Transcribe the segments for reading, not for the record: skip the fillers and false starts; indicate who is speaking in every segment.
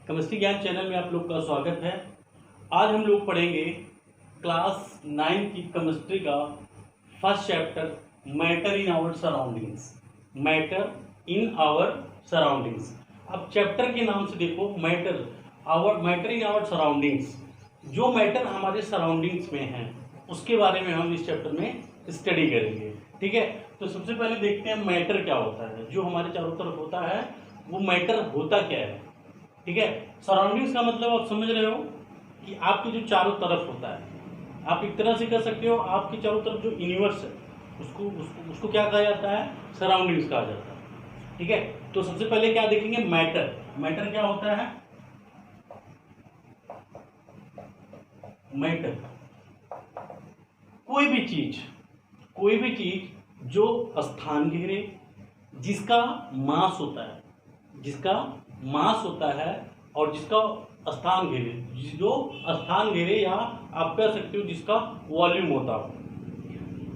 Speaker 1: Chemistry ज्ञान channel में आप लोग का स्वागत है। आज हम लोग पढ़ेंगे क्लास 9 की केमिस्ट्री का first chapter matter in our surroundings. Matter in our surroundings. अब चैप्टर के नाम से देखो, मैटर इन आवर सराउंडिंग्स। जो मैटर हमारे सराउंडिंग्स में है उसके बारे में हम इस चैप्टर में स्टडी करेंगे। ठीक है, तो सबसे पहले देखते हैं मैटर क्या होता है। जो हमारे चारों तरफ होता है वो मैटर होता क्या है। ठीक है, सराउंडिंग्स का मतलब आप समझ रहे हो कि आपके जो चारों तरफ होता है। आप एक तरह से कह सकते हो आपके चारों तरफ जो यूनिवर्स है उसको उसको उसको क्या कहा जाता है, सराउंडिंग्स कहा जाता है। ठीक है, तो सबसे पहले क्या देखेंगे, मैटर क्या होता है। मैटर कोई भी चीज जो स्थान घेरे, जिसका मास होता है और जिसका स्थान घेरे, जो स्थान घेरे या आप कह सकते हो जिसका वॉल्यूम होता हो,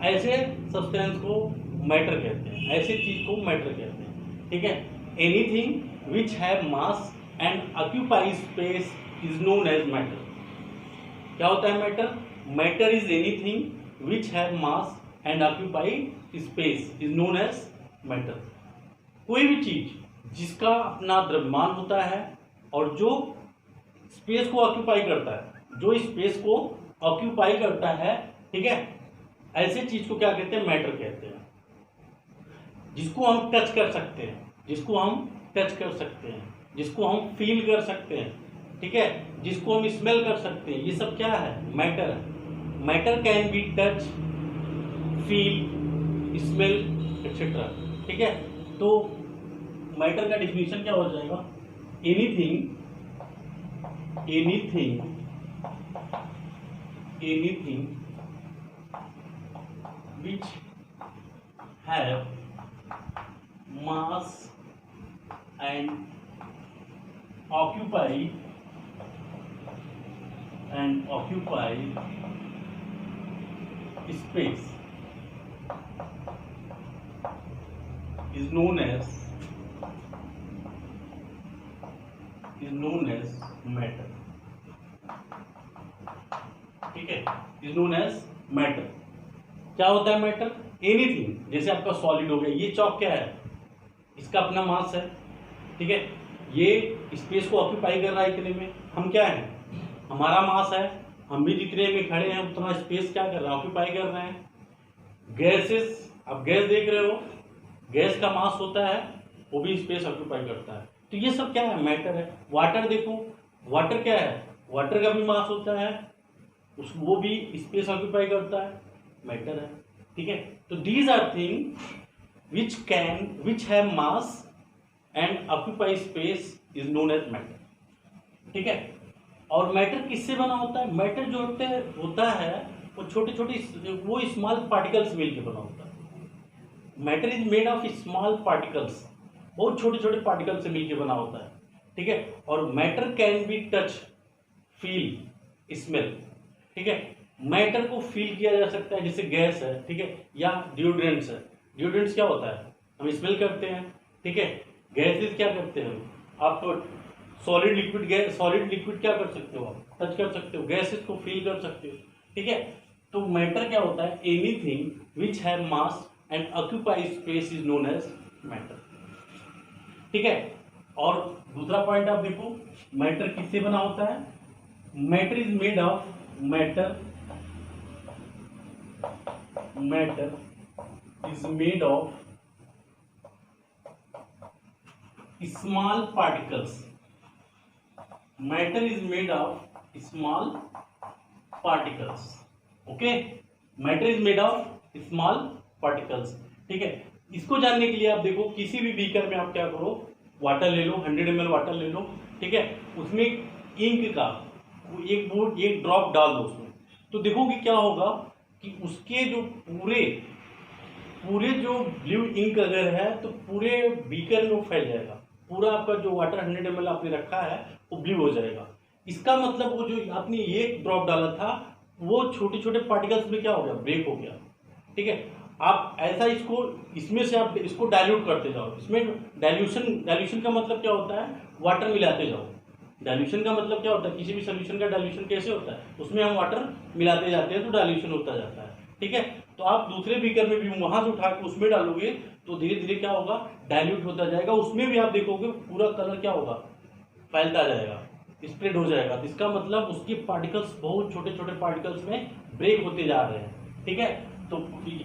Speaker 1: ऐसे सब्सटेंस को मैटर कहते हैं, ऐसे चीज को मैटर कहते हैं। ठीक है, anything which have mass and occupy space is known as matter. क्या होता है matter is anything which have mass and occupy space is known as matter. कोई भी चीज जिसका अपना द्रव्यमान होता है और जो स्पेस को ऑक्यूपाई करता है, ठीक है, ऐसे चीज को क्या कहते हैं, मैटर कहते हैं। जिसको हम टच कर सकते हैं, जिसको हम फील कर सकते हैं, ठीक है, जिसको हम स्मेल कर सकते हैं, ये सब क्या है, मैटर है। Matter can be touch, feel, smell etcetera. ठीक है, तो मैटर का डिफिनीशन क्या हो जाएगा, anything which have mass and occupy space is known as matter। ठीक है, is known as matter। क्या होता है मैटर, एनीथिंग। जैसे आपका सॉलिड हो गया, ये चौक क्या है, इसका अपना मास है। ठीक है, ये स्पेस को ऑक्यूपाई कर रहा है इतने में, हम क्या है, हमारा मास है, हम भी जितने में खड़े हैं उतना स्पेस क्या कर रहे हैं, ऑक्यूपाई कर रहे हैं। गैसेस, आप गैस देख रहे हो, गैस का मास होता है, वो भी स्पेस ऑक्यूपाई करता है। तो ये सब क्या है, मैटर है। वाटर देखो, वाटर क्या है, वाटर का भी मास होता है, वो भी स्पेस ऑक्यूपाई करता है, मैटर है। ठीक है, तो these are thing which have mass and occupy space is known as matter. ठीक है, और मैटर किससे बना होता है, मैटर जो होता है वो वो स्मॉल पार्टिकल्स मिलकर बना होता है। Matter is made of small particles, बहुत छोटे पार्टिकल से मिलकर बना होता है। ठीक है, और matter can be touch, feel, smell. ठीक है, मैटर को फील किया जा सकता है, जैसे गैस है, ठीक है, या डिओड्रेंट्स है। डिओड्रेंट्स क्या होता है, हम स्मेल करते हैं। ठीक है, गैसेस क्या करते हैं, आप सॉलिड लिक्विड क्या कर सकते हो, आप टच कर सकते हो, गैसेस को फील कर सकते हो। ठीक है, तो मैटर क्या होता है, anything which have mass and occupy space is known as matter. ठीक है, और दूसरा पॉइंट आप देखो, मैटर किससे बना होता है, matter is made of small particles. Matter is made of small particles. Okay, matter is made of small particles. ठीक है, इसको जानने के लिए आप देखो, किसी भी बीकर में आप क्या करो, वाटर ले लो, 100 ml वाटर ले लो। ठीक है, उसमें इंक का एक ड्रॉप डाल दो उसमें, तो देखो कि क्या होगा कि उसके जो पूरे जो ब्लू इंक अगर है तो पूरे बीकर में वो फैल जाएगा। पूरा आपका जो वाटर 100 ml आपने रखा है वो ब्लू हो जाएगा। इसका मतलब वो जो आपने एक ड्रॉप डाला था वो छोटे पार्टिकल्स में क्या हो गया, ब्रेक हो गया। ठीक है, आप ऐसा इसमें से आप इसको डाइल्यूट करते जाओ। इसमें डाइल्यूशन का मतलब क्या होता है, वाटर मिलाते जाओ। डाइल्यूशन का मतलब क्या होता है, किसी भी सोल्यूशन का डाइल्यूशन कैसे होता है, उसमें हम वाटर मिलाते जाते हैं तो डाइल्यूशन होता जाता है। ठीक है, तो आप दूसरे बीकर में भी वहां से उठा के उसमें डालोगे तो धीरे धीरे क्या होगा, डाइल्यूट होता जाएगा। उसमें भी आप देखोगे पूरा कलर क्या होगा, फैलता जाएगा, स्प्रेड हो जाएगा। तो इसका मतलब उसके पार्टिकल्स बहुत छोटे छोटे पार्टिकल्स में ब्रेक होते जा रहे हैं। ठीक है, तो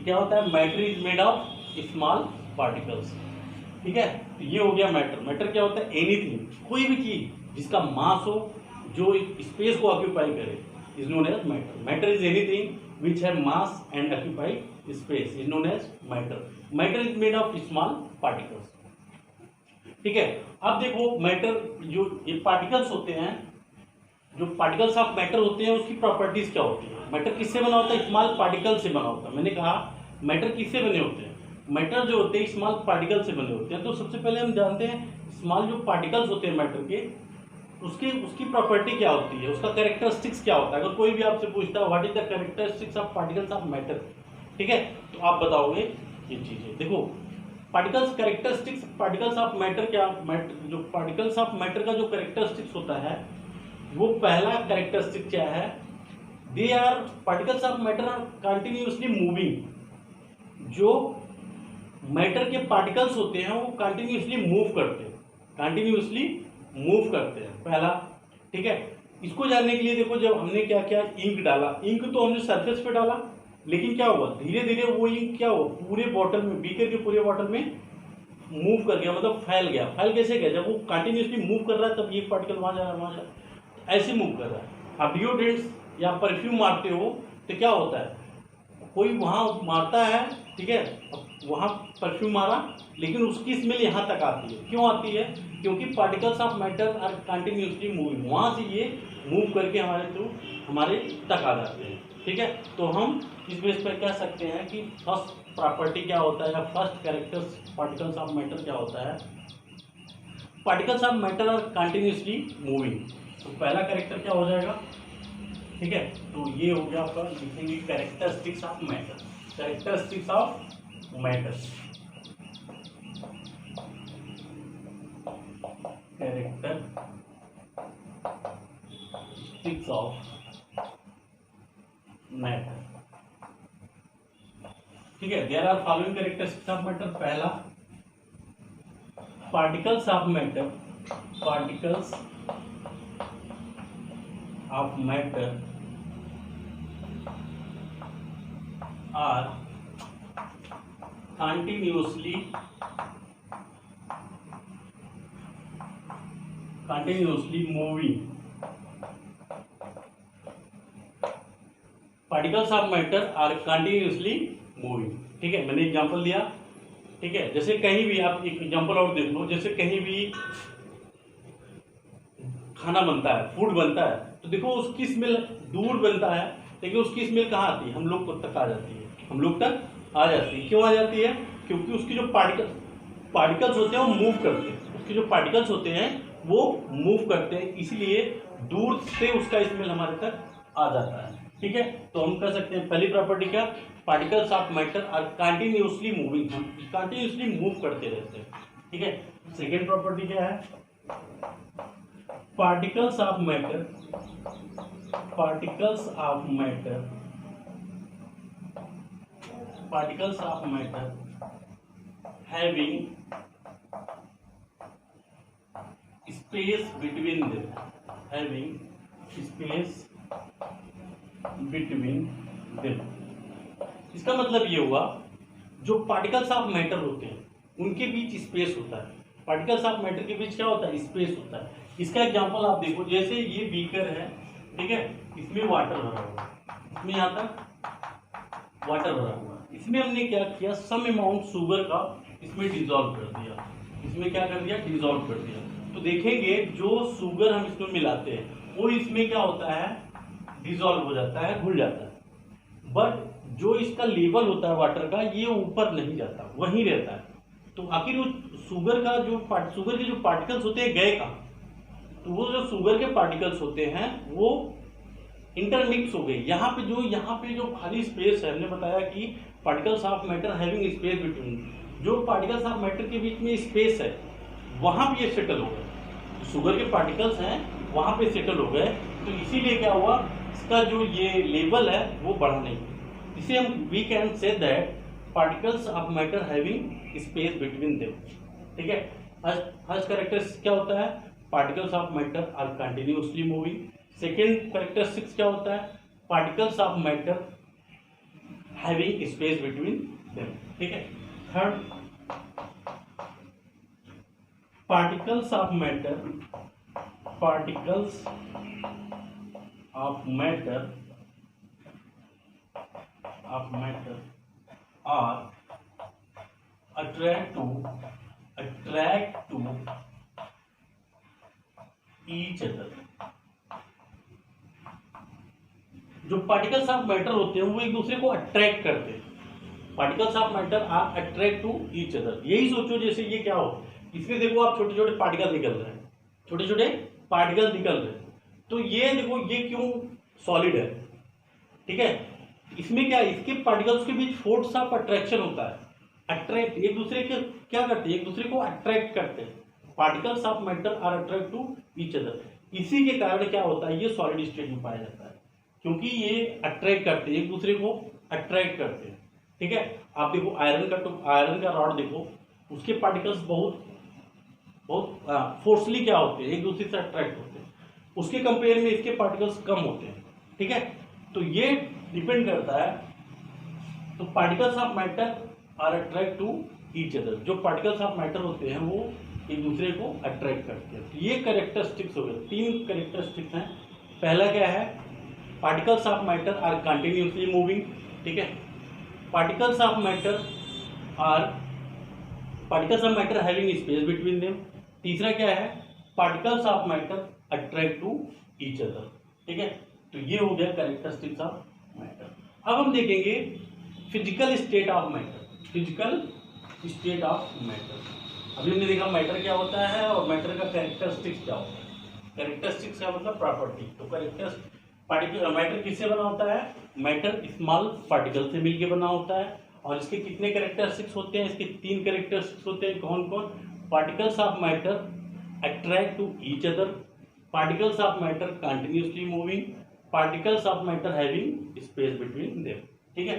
Speaker 1: क्या होता है, matter is made of small particles. ठीक है, तो ये हो गया मैटर। मैटर क्या होता है, एनीथिंग, कोई भी चीज जिसका मास हो, जो स्पेस को ऑक्यूपाई करे, is known as matter. Matter is anything which have mass and occupy space is known as matter. Matter is made of small particles. ठीक है, अब देखो मैटर, जो ये पार्टिकल्स होते हैं, जो पार्टिकल्स ऑफ मैटर होते हैं, उसकी प्रॉपर्टीज क्या होती है। मैटर किससे बना होता है, स्मॉल पार्टिकल से बना होता है। मैंने कहा मैटर किससे बने होते हैं, मैटर जो होते हैं स्मॉल पार्टिकल से बने होते हैं। तो सबसे पहले हम जानते हैं स्मॉल जो पार्टिकल्स होते हैं मैटर के, उसकी प्रॉपर्टी क्या होती है, उसका कैरेक्टरिस्टिक्स क्या होता है। अगर कोई भी आपसे पूछता है what is the characteristics of particles of matter, ठीक है, तो आप बताओगे ये चीजें। देखो particles characteristics particles of matter क्या, जो पार्टिकल्स ऑफ मैटर का जो कैरेक्टरिस्टिक्स होता है, वो पहला कैरेक्टरिस्टिक क्या है, they are particles of matter are continuously moving. जो मैटर के पार्टिकल्स होते हैं वो कंटिन्यूअसली मूव करते हैं, कंटिन्यूअसली मूव करते हैं, पहला। ठीक है, इसको जानने के लिए देखो, जब हमने क्या क्या इंक डाला, इंक तो हमने सरफेस पे डाला, लेकिन क्या हुआ, धीरे धीरे वो इंक क्या हुआ, पूरे बॉटल में, बीकर के पूरे बॉटल में मूव कर गया, मतलब फैल गया। फैल कैसे गया, जब वो कंटिन्यूअसली मूव कर रहा है तब एक पार्टिकल वहां जा रहा है, वहां जा, ऐसे मूव कर रहा है। आप डिओड्रेंट्स या परफ्यूम मारते हो तो क्या होता है, कोई वहां मारता है, ठीक है, वहां परफ्यूम मारा, लेकिन उसकी स्मेल यहाँ तक आती है। क्यों आती है, क्योंकि particles of matter are continuously moving, वहां से ये मूव करके हमारे थ्रू हमारे तक आ जाते हैं। ठीक है, तो हम इस बेस पर कह सकते हैं कि फर्स्ट प्रॉपर्टी क्या होता है, या first characters particles of matter क्या होता है, particles of matter are continuously moving. तो पहला कैरेक्टर क्या हो जाएगा, ठीक है, तो ये हो गया आपका, लिखेंगे characteristics of matter, characteristics of matter, characteristics of matter. ठीक है, there are following characteristics of matter. पहला, particles of matter, particles of matter are continuously moving. Particles of matter are continuously moving. ठीक है, मैंने एग्जांपल दिया। ठीक है, जैसे कहीं भी आप एक एग्जांपल और देख लो, जैसे कहीं भी खाना बनता है, फूड बनता है, तो देखो उसकी स्मेल दूर बनता है, लेकिन उसकी स्मेल कहाँ आती है, हम लोग तक आ जाती है, हम लोग तक आ जाती है। क्यों आ जाती है, क्योंकि उसकी जो पार्टिकल्स होते हैं वो मूव करते हैं, उसके जो पार्टिकल्स होते हैं वो मूव करते हैं, इसलिए दूर से उसका स्मेल हमारे तक आ जाता है। ठीक है, तो हम कह सकते हैं पहली प्रॉपर्टी क्या, particles of matter are continuously moving, हम कंटिन्यूअसली मूव करते रहते हैं। ठीक है, सेकेंड प्रॉपर्टी क्या है, particles of matter, particles of matter having space between them, इसका मतलब ये हुआ, जो पार्टिकल्स ऑफ मैटर होते हैं उनके बीच स्पेस होता है, पार्टिकल्स ऑफ मैटर के बीच क्या होता है, स्पेस होता है। इसका एग्जांपल आप देखो, जैसे ये बीकर है, ठीक है, इसमें वाटर भरा हुआ, इसमें यहाँ तक वाटर भरा हुआ, इसमें हमने क्या किया, सम अमाउंट शुगर का इसमें डिजोल्व कर दिया, इसमें क्या कर दिया, डिजोल्व कर दिया। तो देखेंगे जो शुगर हम इसमें मिलाते हैं वो इसमें क्या होता है, डिजोल्व हो जाता है, घुल जाता है, बट जो इसका लेवल होता है वाटर का, ये ऊपर नहीं जाता, वहीं रहता है। तो आखिर वो शुगर के जो पार्टिकल्स होते हैं गए कहाँ, तो वो जो शुगर के पार्टिकल्स होते हैं वो इंटरमिक्स हो गए। यहाँ पे जो खाली स्पेस है, हमने बताया कि particles of matter having space between, जो पार्टिकल्स ऑफ मैटर के बीच में स्पेस है वहां पे ये सेटल हो गए। शुगर के पार्टिकल्स हैं वहां पे सेटल हो गए, तो इसीलिए क्या हुआ, इसका जो ये लेवल है वो बढ़ा नहीं। इसे हम we can say that particles of matter having space between them. ठीक है, फर्स्ट कैरेक्टरिस्टिक क्या होता है, particles of matter are continuously moving. Second characteristics क्या होता है, particles of matter having space between them. ठीक है, third particles of matter are attract to each other। जो पार्टिकल्स ऑफ मैटर होते हैं वो एक दूसरे को अट्रैक्ट करते हैं। Particles of matter are attract to each other. यही सोचो जैसे ये क्या हो, इसमें देखो आप छोटे छोटे पार्टिकल निकल रहे हैं, छोटे छोटे पार्टिकल निकल रहे हैं, तो ये देखो ये क्यों सॉलिड है। ठीक है, इसमें क्या है, इसके पार्टिकल्स के बीच फोर्स ऑफ अट्रैक्शन होता है, अट्रैक्ट एक दूसरे के क्या करते हैं, एक दूसरे को अट्रैक्ट करते हैं। Particles of matter are attract to each other. इसी के कारण क्या होता है, ये सॉलिड स्टेट में पाया जाता है, क्योंकि ये अट्रैक्ट करते हैं, एक दूसरे को अट्रैक्ट करते हैं। ठीक है, आप देखो आयरन का रॉड देखो, उसके पार्टिकल्स बहुत फोर्सली क्या होते हैं, एक दूसरे से अट्रैक्ट होते हैं, उसके कंपेयर में इसके पार्टिकल्स कम होते हैं। ठीक है, तो ये डिपेंड करता है। तो particles of matter are attract to each other. जो पार्टिकल्स ऑफ मैटर होते हैं वो एक दूसरे को अट्रैक्ट करते हैं। तो ये कैरेक्टरिस्टिक्स हो गए, 3 कैरेक्टरिस्टिक्स हैं। पहला क्या है, particles of matter are continuously moving. ठीक है, particles of matter having space between them. तीसरा क्या है, particles of matter attract to each other. ठीक है, तो ये हो गया कैरेक्टरिस्टिक्स ऑफ मैटर। अब हम देखेंगे physical state of matter. Physical state of matter, अभी हमने देखा मैटर क्या होता है और मैटर का कैरेक्टरिस्टिक्स क्या होता है। कैरेक्टरिस्टिक्स का मतलब प्रॉपर्टी। तो मैटर किससे बना होता है, मैटर स्मॉल पार्टिकल से मिलकर बना होता है। और इसके कितने कैरेक्टरिस्टिक्स होते हैं, इसके 3 कैरेक्टरिस्टिक्स होते हैं। कौन कौन, particles of matter attract to each other, particles of matter continuously moving, particles of matter having space between them. ठीक है,